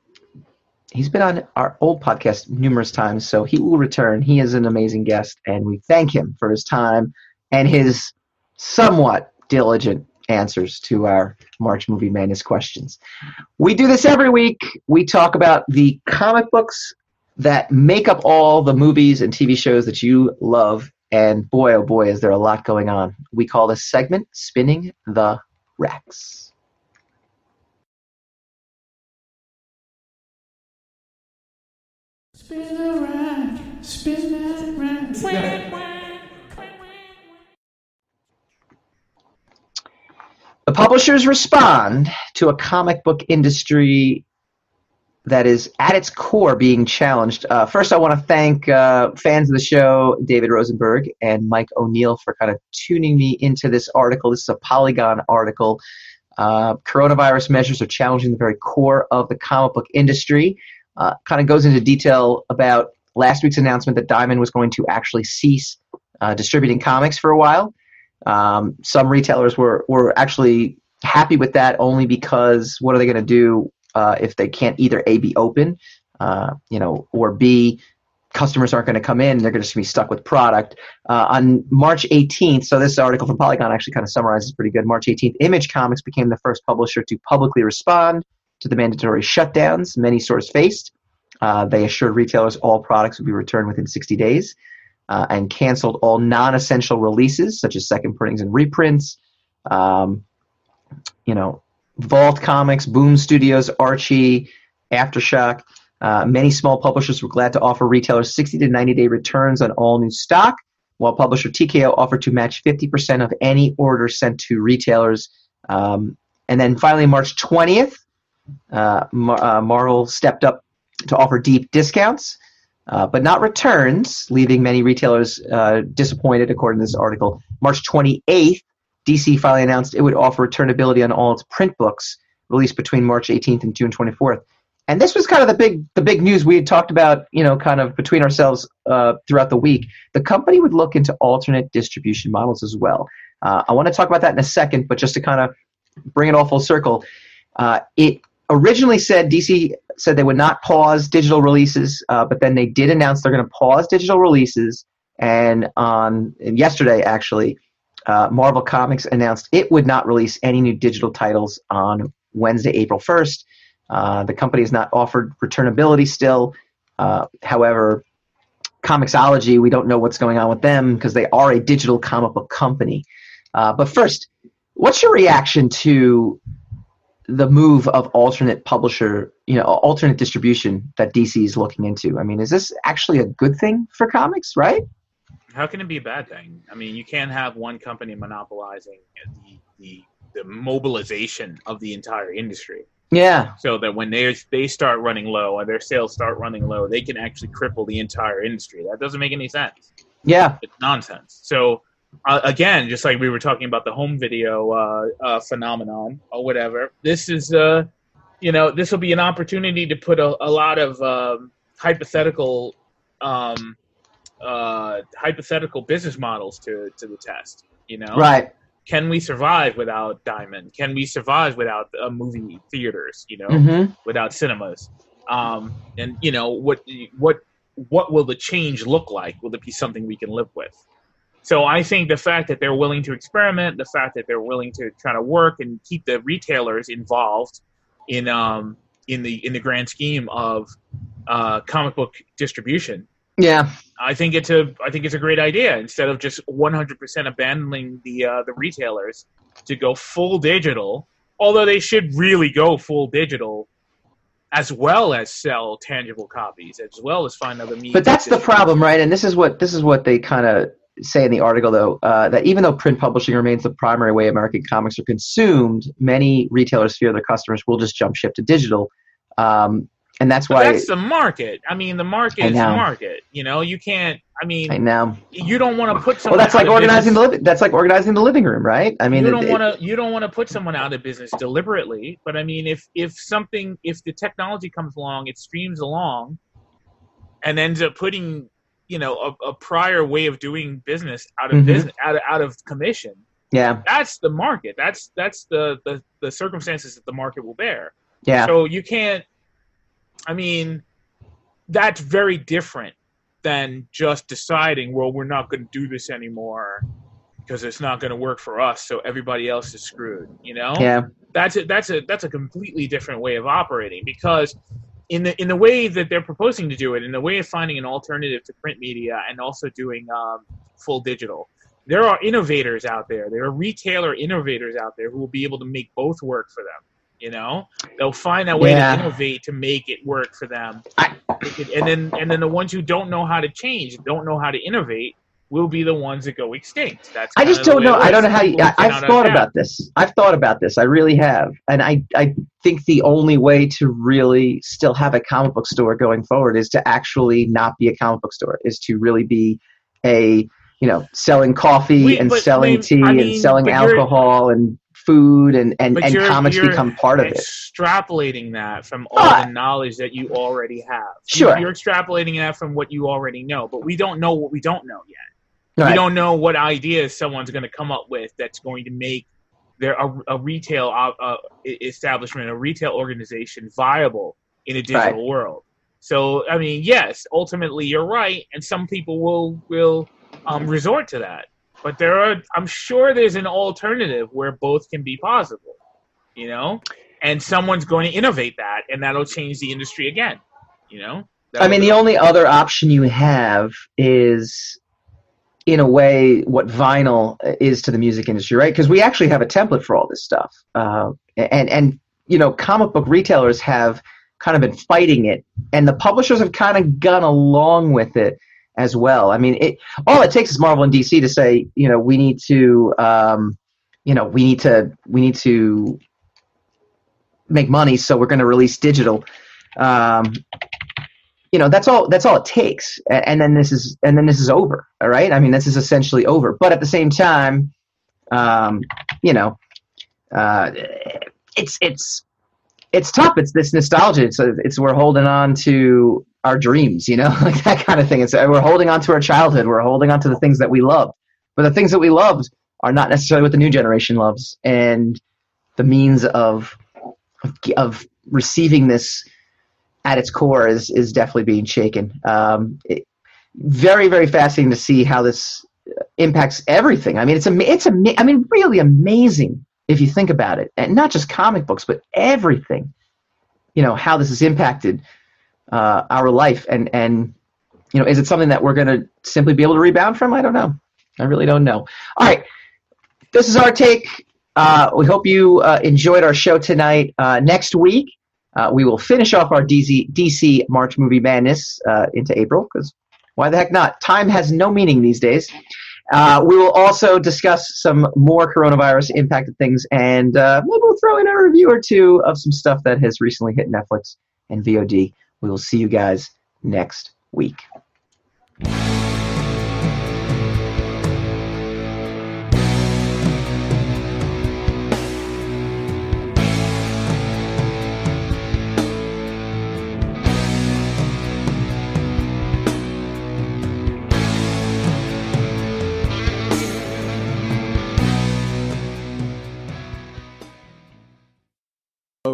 he's been on our old podcast numerous times, so he will return. He is an amazing guest, and we thank him for his time and his somewhat diligent answers to our March Movie Madness questions. We do this every week. We talk about the comic books that make up all the movies and TV shows that you love, and boy, oh boy, is there a lot going on. We call this segment Spinning the Racks. Spin the rack, spin that rack. The publishers respond to a comic book industry that is at its core being challenged. First, I want to thank fans of the show, David Rosenberg and Mike O'Neill, for kind of tuning me into this article. This is a Polygon article. Coronavirus measures are challenging the very core of the comic book industry. Kind of goes into detail about last week's announcement that Diamond was going to actually cease distributing comics for a while. Some retailers were actually happy with that only because what are they going to do if they can't either A, be open, or B, customers aren't going to come in and they're going to be stuck with product. On March 18th, so this article from Polygon actually kind of summarizes pretty good. March 18th, Image Comics became the first publisher to publicly respond to the mandatory shutdowns many stores faced. They assured retailers all products would be returned within 60 days. And canceled all non-essential releases, such as second printings and reprints. Vault Comics, Boom Studios, Archie, Aftershock. Many small publishers were glad to offer retailers 60 to 90-day returns on all new stock, while publisher TKO offered to match 50% of any order sent to retailers. And then finally, March 20th, Marvel stepped up to offer deep discounts. But not returns, leaving many retailers disappointed, according to this article. March 28th, DC finally announced it would offer returnability on all its print books released between March 18th and June 24th. And this was kind of the big news we had talked about, kind of between ourselves throughout the week. The company would look into alternate distribution models as well. I want to talk about that in a second, but just to kind of bring it all full circle, it originally said DC said they would not pause digital releases, but then they did announce they're going to pause digital releases And yesterday, actually, Marvel Comics announced it would not release any new digital titles on Wednesday, April 1st. The company has not offered returnability still. However, Comixology, we don't know what's going on with them because they are a digital comic book company. But first, what's your reaction to the move of alternate distribution that DC is looking into? I mean, is this actually a good thing for comics, right? How can it be a bad thing? I mean, you can't have one company monopolizing the mobilization of the entire industry. Yeah. So that when they start running low or their sales start running low, they can actually cripple the entire industry. That doesn't make any sense. Yeah. It's nonsense. So, again, just like we were talking about the home video phenomenon or whatever, this is, this will be an opportunity to put a lot of hypothetical business models to the test, Right. Can we survive without Diamond? Can we survive without movie theaters, without cinemas? And, what will the change look like? Will it be something we can live with? So I think the fact that they're willing to experiment, the fact that they're willing to try to work and keep the retailers involved in the grand scheme of comic book distribution. Yeah, I think it's a great idea. Instead of just 100% abandoning the retailers to go full digital, although they should really go full digital, as well as sell tangible copies, as well as find other means. But that's the problem, right? And this is what they kind of say in the article, though, that even though print publishing remains the primary way American comics are consumed, many retailers fear their customers will just jump ship to digital. And that's why that's the market. I mean, the market is the market. You can't. I mean, I know you don't want to put someone. Well, that's like organizing the living room, right? I mean, you don't want to put someone out of business deliberately. But I mean, if the technology comes along, it streams along, and ends up putting a prior way of doing business out of business out of commission. Yeah, that's the market. That's the circumstances that the market will bear. Yeah. So you can't. I mean, that's very different than just deciding, well, we're not going to do this anymore because it's not going to work for us, so everybody else is screwed. Yeah. That's a completely different way of operating, because in the way that they're proposing to do it, in the way of finding an alternative to print media and also doing full digital, there are innovators out there. There are retailer innovators out there who will be able to make both work for them. They'll find a way to innovate to make it work for them. And then the ones who don't know how to change, don't know how to innovate, will be the ones that go extinct. That's I just don't know. I don't know how I've thought about this. I've thought about this. I really have. And I think the only way to really still have a comic book store going forward is to actually not be a comic book store, is to really be a, selling coffee and selling tea and selling alcohol and food and comics become part of it. Extrapolating that from all the knowledge that you already have. Sure. You're extrapolating that from what you already know, but we don't know what we don't know yet. Right. We don't know what ideas someone's going to come up with that's going to make a retail establishment, a retail organization viable in a digital world. So, I mean, yes, ultimately you're right, and some people will resort to that. But I'm sure there's an alternative where both can be possible, and someone's going to innovate that, and that'll change the industry again, I mean, the only other option you have is, in a way, what vinyl is to the music industry, right? Because we actually have a template for all this stuff. And comic book retailers have kind of been fighting it, and the publishers have kind of gone along with it as well. I mean, all it takes is Marvel and DC to say, we need to make money, so we're going to release digital. That's all it takes, and then this is over. All right. I mean, this is essentially over. But at the same time, it's tough. It's this nostalgia. It's we're holding on to our dreams, like that kind of thing. We're holding on to our childhood. We're holding on to the things that we loved. But the things that we loved are not necessarily what the new generation loves. And the means of receiving this at its core is definitely being shaken. very, very fascinating to see how this impacts everything. I mean, it's really amazing if you think about it, and not just comic books, but everything. How this has impacted our life, and is it something that we're going to simply be able to rebound from? I don't know. I really don't know. All right, this is our take. We hope you enjoyed our show tonight. Next week, we will finish off our DC March Movie Madness into April, because why the heck not? Time has no meaning these days. We will also discuss some more coronavirus impacted things, and maybe we'll throw in a review or two of some stuff that has recently hit Netflix and VOD. We will see you guys next week.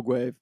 Wave.